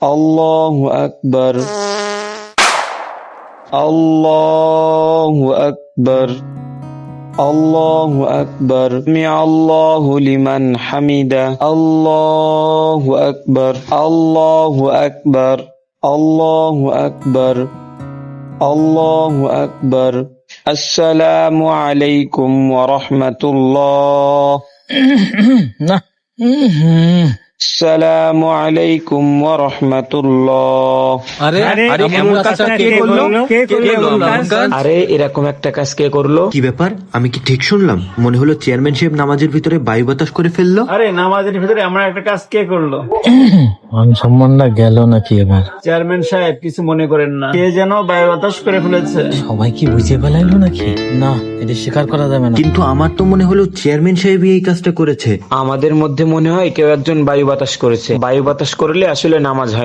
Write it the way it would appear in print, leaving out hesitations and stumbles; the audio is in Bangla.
আল্লাহু আকবার, আল্লাহু আকবার, আল্লাহু আকবার, সামি আল্লাহু লিমান হামিদা, আল্লাহু আকবার, আল্লাহু আকবার, আল্লাহু আকবার, আল্লাহু আকবার। আসসালামু আলাইকুম ওয়া রাহমাতুল্লাহ। না আসসালামু আলাইকুম ওয়া রাহমাতুল্লাহ। আরে এমন কাজটা কে করলো? কে করলো এমন কাজ? আরে এরকম একটা কাজ কে করলো? কি ব্যাপার? আমি কি ঠিক শুনলাম? মনে হলো চেয়ারম্যান সাহেব নামাজের ভিতরে বায়ু বাতাস করে ফেললো। আরে নামাজের ভিতরে এমন একটা কাজ কে করলো? মান সম্মানটা গেল নাকি এবার? চেয়ারম্যান সাহেব কিছু মনে করেন না, কে যেন বায়ু বাতাস করে ফেলেছে। সবাই কি বুঝে ফেলাইলো নাকি? না, এটা স্বীকার করা যাবে না। কিন্তু আমার তো মনে হলো চেয়ারম্যান সাহেবই এই কাজটা করেছে। আমাদের মধ্যে মনে হয় কেউ একজন বায়ু বাতাস করেছে। বায়ু বাতাস করলে আসলে নামাজ হয়।